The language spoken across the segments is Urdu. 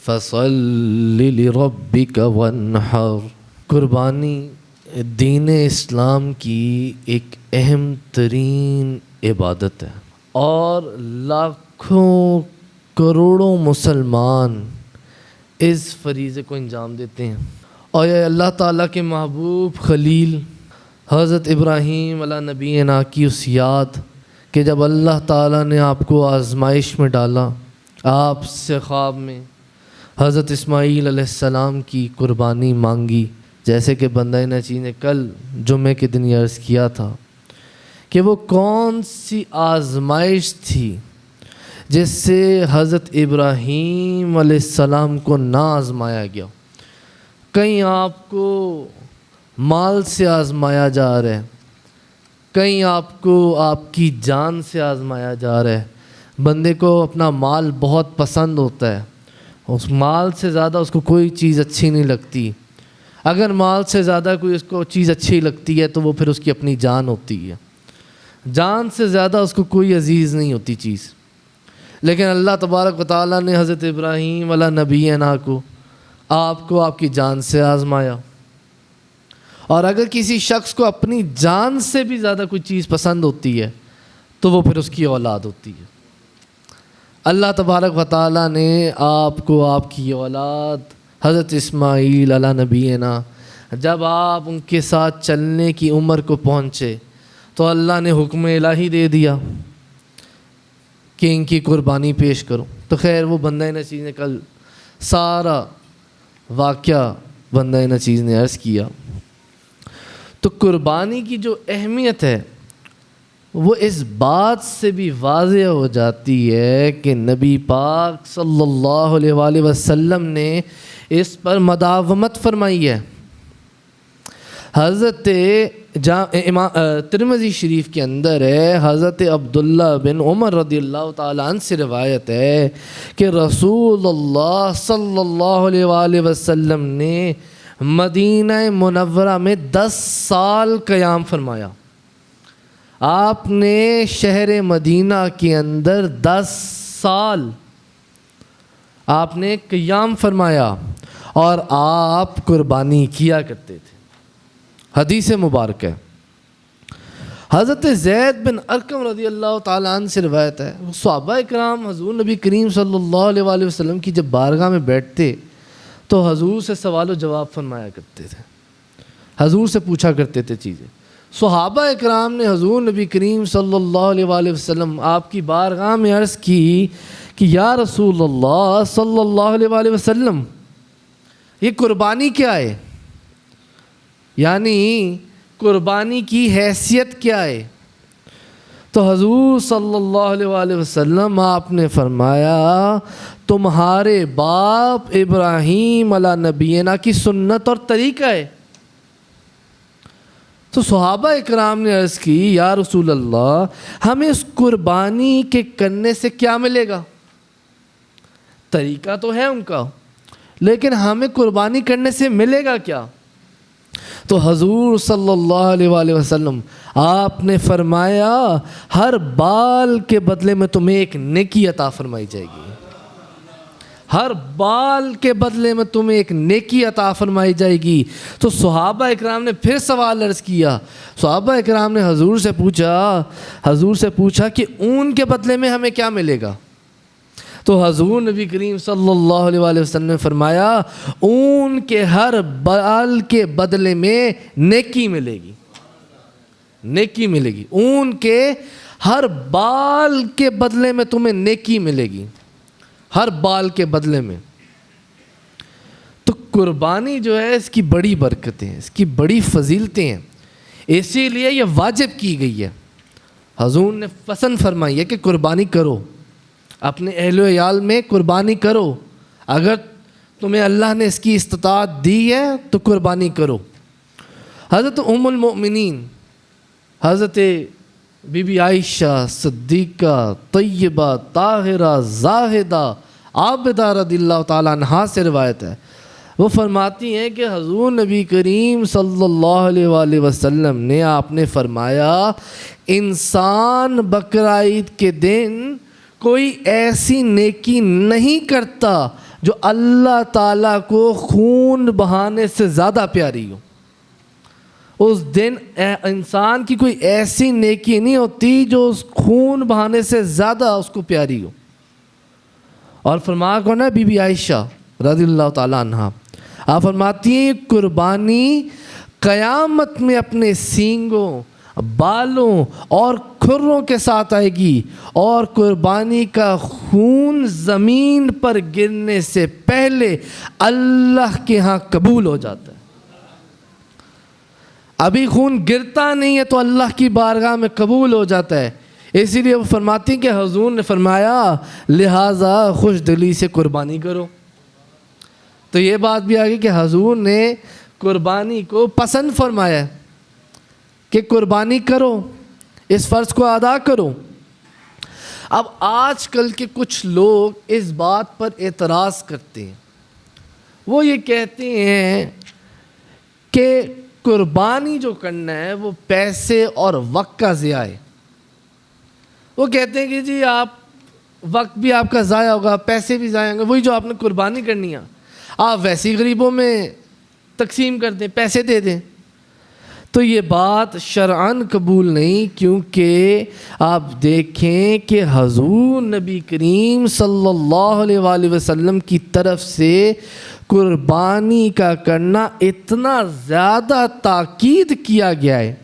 فَصَلِّ لِرَبِّكَ وَانْحَرْ۔ قربانی دین اسلام کی ایک اہم ترین عبادت ہے، اور لاکھوں کروڑوں مسلمان اس فریضے کو انجام دیتے ہیں۔ اور یہ اللہ تعالیٰ کے محبوب خلیل حضرت ابراہیم علیہ نبینا کی اس یاد کہ جب اللہ تعالیٰ نے آپ کو آزمائش میں ڈالا، آپ سے خواب میں حضرت اسماعیل علیہ السلام کی قربانی مانگی، جیسے کہ بندہ نچی نے کل جمعے کے دن یہ عرض کیا تھا کہ وہ کون سی آزمائش تھی جس سے حضرت ابراہیم علیہ السلام کو نہ آزمایا گیا۔ کہیں آپ کو مال سے آزمایا جا رہا ہے، کہیں آپ کو آپ کی جان سے آزمایا جا رہا ہے۔ بندے کو اپنا مال بہت پسند ہوتا ہے، اس مال سے زیادہ اس کو کوئی چیز اچھی نہیں لگتی۔ اگر مال سے زیادہ کوئی اس کو چیز اچھی لگتی ہے تو وہ پھر اس کی اپنی جان ہوتی ہے، جان سے زیادہ اس کو کوئی عزیز نہیں ہوتی چیز۔ لیکن اللہ تبارک و تعالیٰ نے حضرت ابراہیم علیہ نبینا کو آپ کی جان سے آزمایا، اور اگر کسی شخص کو اپنی جان سے بھی زیادہ کوئی چیز پسند ہوتی ہے تو وہ پھر اس کی اولاد ہوتی ہے۔ اللہ تبارک و تعالیٰ نے آپ کی اولاد حضرت اسماعیل علیہ نبینا، جب آپ ان کے ساتھ چلنے کی عمر کو پہنچے تو اللہ نے حکم الہی دے دیا کہ ان کی قربانی پیش کرو۔ تو خیر وہ بندہ نچیز نے کل سارا واقعہ بندہ نچیز نے عرض کیا۔ تو قربانی کی جو اہمیت ہے وہ اس بات سے بھی واضح ہو جاتی ہے کہ نبی پاک صلی اللہ علیہ وآلہ وسلم نے اس پر مداومت فرمائی ہے۔ حضرت ترمذی شریف کے اندر ہے، حضرت عبداللہ بن عمر رضی اللہ تعالیٰ عنہ سے روایت ہے کہ رسول اللہ صلی اللہ علیہ وآلہ وسلم نے مدینہ منورہ میں 10 سال قیام فرمایا۔ آپ نے شہر مدینہ کے اندر 10 سال آپ نے قیام فرمایا، اور آپ قربانی کیا کرتے تھے۔ حدیث مبارک ہے، حضرت زید بن ارقم رضی اللہ تعالیٰ عنہ سے روایت ہے، صحابہ اکرام حضور نبی کریم صلی اللہ علیہ وآلہ وسلم کی جب بارگاہ میں بیٹھتے تو حضور سے سوال و جواب فرمایا کرتے تھے، حضور سے پوچھا کرتے تھے چیزیں۔ صحابہ اکرام نے حضور نبی کریم صلی اللہ علیہ وآلہ وسلم آپ کی بارگاہ میں عرض کی کہ یا رسول اللہ صلی اللہ علیہ وآلہ وسلم، یہ قربانی کیا ہے؟ یعنی قربانی کی حیثیت کیا ہے؟ تو حضور صلی اللہ علیہ وآلہ وسلم آپ نے فرمایا تمہارے باپ ابراہیم علیہ نبینا کی سنت اور طریقہ ہے۔ تو صحابہ اکرام نے عرض کی یا رسول اللہ ہمیں اس قربانی کے کرنے سے کیا ملے گا؟ طریقہ تو ہے ان کا، لیکن ہمیں قربانی کرنے سے ملے گا کیا؟ تو حضور صلی اللہ علیہ وآلہ وسلم آپ نے فرمایا ہر بال کے بدلے میں تمہیں ایک نیکی عطا فرمائی جائے گی، ہر بال کے بدلے میں تمہیں ایک نیکی عطا فرمائی جائے گی۔ تو صحابہ اکرام نے پھر سوال عرض کیا، صحابہ اکرام نے حضور سے پوچھا کہ اون کے بدلے میں ہمیں کیا ملے گا؟ تو حضور نبی کریم صلی اللہ علیہ وآلہ وسلم نے فرمایا اون کے ہر بال کے بدلے میں نیکی ملے گی، نیکی ملے گی، اون کے ہر بال کے بدلے میں تمہیں نیکی ملے گی، ہر بال کے بدلے میں۔ تو قربانی جو ہے اس کی بڑی برکتیں ہیں، اس کی بڑی فضیلتیں ہیں، اسی لیے یہ واجب کی گئی ہے۔ حضور نے پسند فرمائی ہے کہ قربانی کرو، اپنے اہل و عیال میں قربانی کرو، اگر تمہیں اللہ نے اس کی استطاعت دی ہے تو قربانی کرو۔ حضرت ام المؤمنین حضرت بی بی عائشہ صدیقہ طیبہ طاہرہ زاہدہ عابدہ رضی اللہ تعالیٰ عنہا سے روایت ہے، وہ فرماتی ہیں کہ حضور نبی کریم صلی اللہ علیہ وآلہ وسلم نے آپ نے فرمایا انسان بقرعید کے دن کوئی ایسی نیکی نہیں کرتا جو اللہ تعالیٰ کو خون بہانے سے زیادہ پیاری ہو. اس دن انسان کی کوئی ایسی نیکی نہیں ہوتی جو اس خون بہانے سے زیادہ اس کو پیاری ہو. اور فرمایا کون ہے؟ بی بی عائشہ رضی اللہ تعالیٰ عنہا. آپ فرماتی ہیں قربانی قیامت میں اپنے سینگوں، بالوں اور کھروں کے ساتھ آئے گی، اور قربانی کا خون زمین پر گرنے سے پہلے اللہ کے ہاں قبول ہو جاتا ہے. ابھی خون گرتا نہیں ہے تو اللہ کی بارگاہ میں قبول ہو جاتا ہے. اسی لیے وہ فرماتی ہیں کہ حضور نے فرمایا لہٰذا خوش دلی سے قربانی کرو. تو یہ بات بھی آگئی کہ حضور نے قربانی کو پسند فرمایا ہے کہ قربانی کرو، اس فرض کو ادا کرو. اب آج کل کے کچھ لوگ اس بات پر اعتراض کرتے ہیں. وہ یہ کہتے ہیں کہ قربانی جو کرنا ہے وہ پیسے اور وقت کا ضیاع ہے. وہ کہتے ہیں کہ جی آپ وقت بھی آپ کا ضائع ہوگا، پیسے بھی ضائع ہوں گے، وہی جو آپ نے قربانی کرنی ہے آپ ویسے ہی غریبوں میں تقسیم کر دیں، پیسے دے دیں. تو یہ بات شرعاً قبول نہیں، کیونکہ آپ دیکھیں کہ حضور نبی کریم صلی اللہ علیہ وآلہ وسلم کی طرف سے قربانی کا کرنا اتنا زیادہ تاکید کیا گیا ہے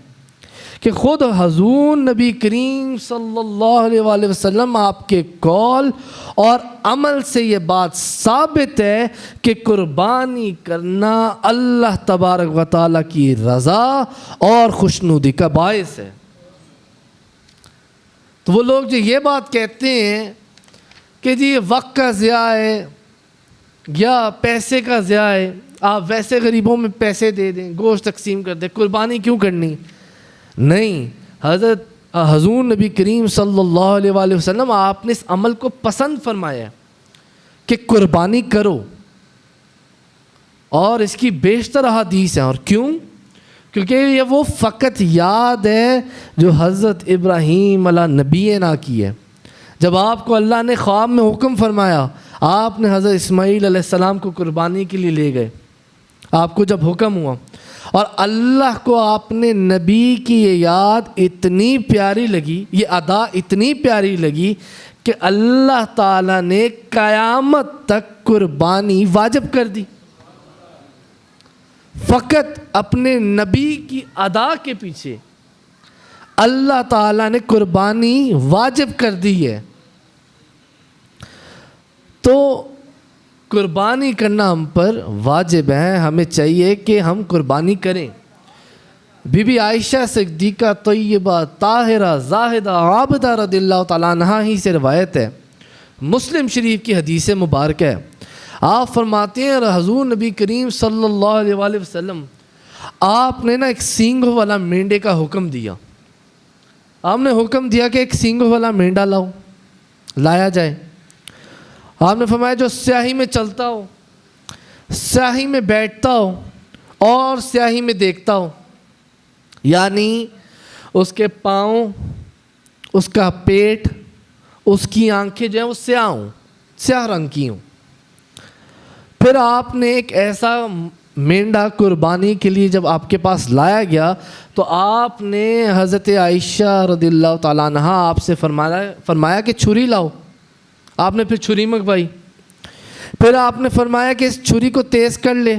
کہ خود حضور نبی کریم صلی اللہ علیہ وآلہ وسلم آپ کے قول اور عمل سے یہ بات ثابت ہے کہ قربانی کرنا اللہ تبارک و تعالیٰ کی رضا اور خوشنودی کا باعث ہے. تو وہ لوگ جو یہ بات کہتے ہیں کہ جی وقت کا ضیاع ہے یا پیسے کا ضیاع ہے، آپ ویسے غریبوں میں پیسے دے دیں، گوشت تقسیم کر دیں، قربانی کیوں کرنی؟ نہیں، حضور نبی کریم صلی اللہ علیہ وآلہ وسلم آپ نے اس عمل کو پسند فرمایا ہے کہ قربانی کرو، اور اس کی بیشتر احادیث ہیں. اور کیوں؟ کیونکہ یہ وہ فقط یاد ہے جو حضرت ابراہیم علیہ نبینا کی ہے. جب آپ کو اللہ نے خواب میں حکم فرمایا، آپ نے حضرت اسماعیل علیہ السلام کو قربانی کے لیے لے گئے. آپ کو جب حکم ہوا اور اللہ کو آپ نے نبی کی یہ یاد اتنی پیاری لگی، یہ ادا اتنی پیاری لگی کہ اللہ تعالیٰ نے قیامت تک قربانی واجب کر دی. فقط اپنے نبی کی ادا کے پیچھے اللہ تعالیٰ نے قربانی واجب کر دی ہے. تو قربانی کرنا ہم پر واجب ہے، ہمیں چاہیے کہ ہم قربانی کریں. بی بی عائشہ صدیقہ طیبہ طاہرہ زاہدہ عابدہ رضی اللہ تعالیٰ عنہا ہی سے روایت ہے، مسلم شریف کی حدیث مبارک ہے. آپ فرماتے ہیں حضور نبی کریم صلی اللہ علیہ وآلہ وسلم آپ نے ایک سینگوں والا مینڈے کا حکم دیا. آپ نے حکم دیا کہ ایک سینگوں والا مینڈا لایا جائے. آپ نے فرمایا جو سیاہی میں چلتا ہو، سیاہی میں بیٹھتا ہو اور سیاہی میں دیکھتا ہو، یعنی اس کے پاؤں، اس کا پیٹ، اس کی آنکھیں جو ہیں وہ سیاہ رنگ کی ہوں. پھر آپ نے ایک ایسا مینڈا قربانی کے لیے جب آپ کے پاس لایا گیا تو آپ نے حضرت عائشہ رضی اللہ تعالیٰ عنہا آپ سے فرمایا کہ چھری لاؤ. آپ نے پھر چھری منگوائی. پھر آپ نے فرمایا کہ اس چھری کو تیز کر لے.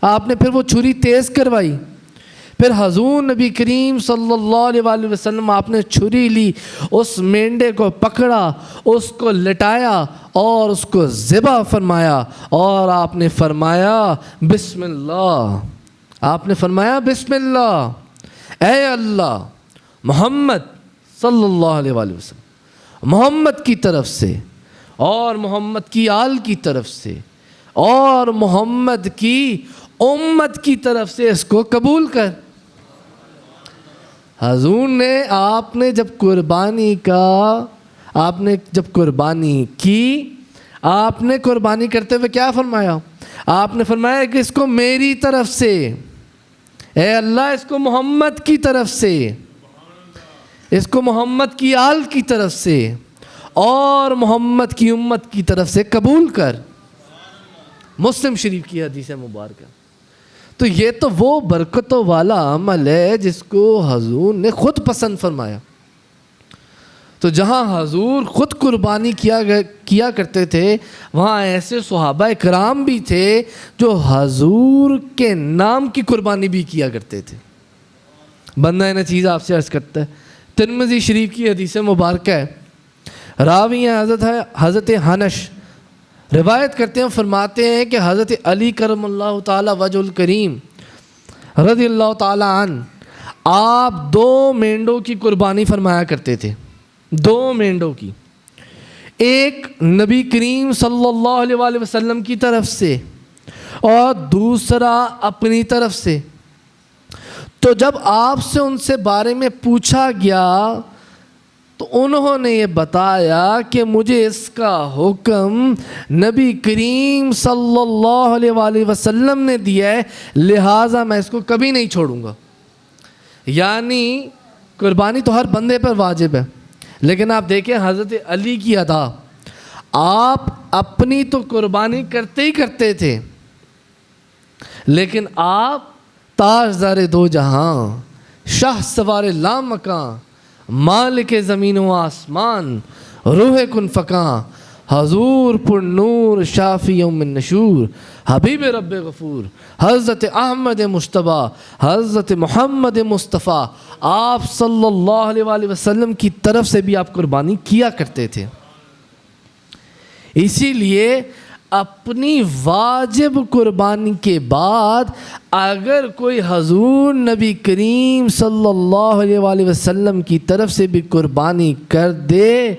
آپ نے پھر وہ چھری تیز کروائی. پھر حضور نبی کریم صلی اللہ علیہ وآلہ وسلم آپ نے چھری لی، اس مینڈے کو پکڑا، اس کو لٹایا اور اس کو ذبح فرمایا، اور آپ نے فرمایا بسم اللہ. آپ نے فرمایا بسم اللہ، اے اللہ محمد صلی اللہ علیہ وآلہ وسلم، محمد کی طرف سے اور محمد کی آل کی طرف سے اور محمد کی امت کی طرف سے اس کو قبول کر. حضور نے آپ نے جب قربانی کی آپ نے قربانی کرتے ہوئے کیا فرمایا؟ آپ نے فرمایا کہ اس کو میری طرف سے، اے اللہ اس کو محمد کی طرف سے، اس کو محمد کی آل کی طرف سے اور محمد کی امت کی طرف سے قبول کر. مسلم شریف کی حدیث مبارکہ. تو یہ تو وہ برکتوں والا عمل ہے جس کو حضور نے خود پسند فرمایا. تو جہاں حضور خود قربانی کیا کرتے تھے وہاں ایسے صحابہ کرام بھی تھے جو حضور کے نام کی قربانی بھی کیا کرتے تھے. بندہ نہ چیز آپ سے عرض کرتا ہے, ترمذی شریف کی حدیث مبارکہ ہے, راوی ہیں حضرت حنش, روایت کرتے ہیں, فرماتے ہیں کہ حضرت علی کرم اللہ تعالی وجہ الکریم رضی اللہ تعالی عنہ آپ 2 مینڈوں کی قربانی فرمایا کرتے تھے. 2 مینڈوں کی, ایک نبی کریم صلی اللہ علیہ وآلہ وسلم کی طرف سے اور دوسرا اپنی طرف سے. تو جب آپ سے ان سے بارے میں پوچھا گیا تو انہوں نے یہ بتایا کہ مجھے اس کا حکم نبی کریم صلی اللہ علیہ وآلہ وسلم نے دیا ہے, لہٰذا میں اس کو کبھی نہیں چھوڑوں گا. یعنی قربانی تو ہر بندے پر واجب ہے, لیکن آپ دیکھیں حضرت علی کی ادا, آپ اپنی تو قربانی کرتے ہی کرتے تھے, لیکن آپ تاجدار 2 جہاں, شاہ سوار لامکاں, مالک زمین و آسمان, روح کن فکاں, حضور پر نور شافی یوم النشور, حبیب رب غفور, حضرت احمد مجتبیٰ, حضرت محمد مصطفیٰ, آپ صلی اللہ علیہ وآلہ وسلم کی طرف سے بھی آپ قربانی کیا کرتے تھے. اسی لیے اپنی واجب قربانی کے بعد اگر کوئی حضور نبی کریم صلی اللہ علیہ وآلہ وسلم کی طرف سے بھی قربانی کر دے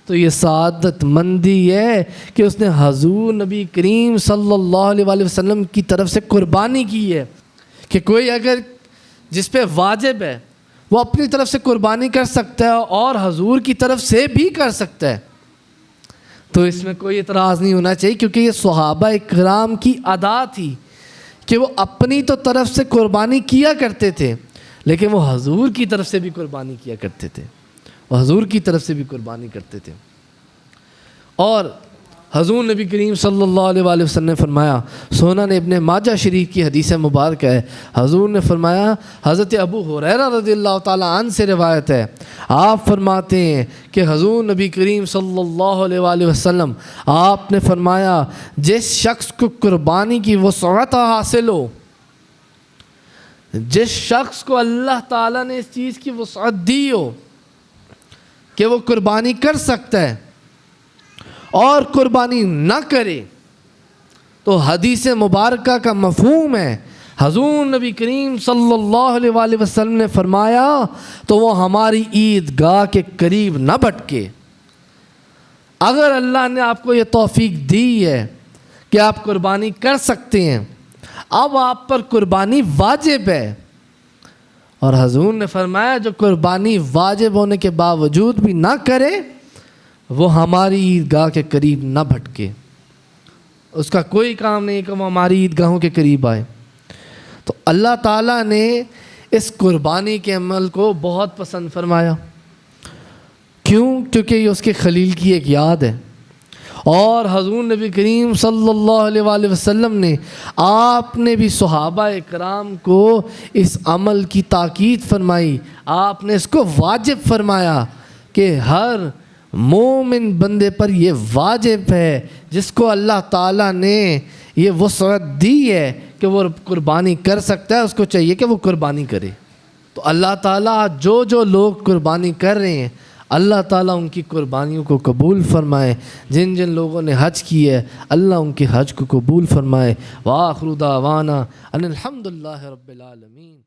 تو یہ سعادت مندی ہے کہ اس نے حضور نبی کریم صلی اللہ علیہ وآلہ وسلم کی طرف سے قربانی کی ہے. کہ کوئی اگر جس پہ واجب ہے وہ اپنی طرف سے قربانی کر سکتا ہے اور حضور کی طرف سے بھی کر سکتا ہے, تو اس میں کوئی اعتراض نہیں ہونا چاہیے, کیونکہ یہ صحابہ اکرام کی ادا تھی کہ وہ اپنی تو طرف سے قربانی کیا کرتے تھے, لیکن وہ حضور کی طرف سے بھی قربانی کیا کرتے تھے, وہ حضور کی طرف سے بھی قربانی کرتے تھے. اور حضور نبی کریم صلی اللہ علیہ وآلہ وسلم نے فرمایا, سنن ابن ماجہ شریف کی حدیث مبارکہ ہے, حضور نے فرمایا, حضرت ابو ہریرہ رضی اللہ تعالیٰ عنہ سے روایت ہے, آپ فرماتے ہیں کہ حضور نبی کریم صلی اللہ علیہ وآلہ وسلم آپ نے فرمایا, جس شخص کو قربانی کی وسعت حاصل ہو, جس شخص کو اللہ تعالیٰ نے اس چیز کی وسعت دی ہو کہ وہ قربانی کر سکتا ہے اور قربانی نہ کرے, تو حدیث مبارکہ کا مفہوم ہے حضور نبی کریم صلی اللہ علیہ وآلہ وسلم نے فرمایا تو وہ ہماری عیدگاہ کے قریب نہ بھٹکے. اگر اللہ نے آپ کو یہ توفیق دی ہے کہ آپ قربانی کر سکتے ہیں, اب آپ پر قربانی واجب ہے, اور حضور نے فرمایا جو قربانی واجب ہونے کے باوجود بھی نہ کرے وہ ہماری عیدگاہ کے قریب نہ بھٹکے, اس کا کوئی کام نہیں کہ وہ ہماری عیدگاہوں کے قریب آئے. تو اللہ تعالیٰ نے اس قربانی کے عمل کو بہت پسند فرمایا. کیوں؟ کیونکہ یہ اس کے خلیل کی ایک یاد ہے, اور حضور نبی کریم صلی اللہ علیہ وآلہ وسلم نے آپ نے بھی صحابہ اکرام کو اس عمل کی تاکید فرمائی, آپ نے اس کو واجب فرمایا کہ ہر مومن بندے پر یہ واجب ہے جس کو اللہ تعالیٰ نے یہ وسعت دی ہے کہ وہ قربانی کر سکتا ہے, اس کو چاہیے کہ وہ قربانی کرے. تو اللہ تعالیٰ جو لوگ قربانی کر رہے ہیں اللہ تعالیٰ ان کی قربانیوں کو قبول فرمائے. جن لوگوں نے حج کی ہے اللہ ان کے حج کو قبول فرمائے. وآخر دعوانا ان الحمد للہ رب العالمین.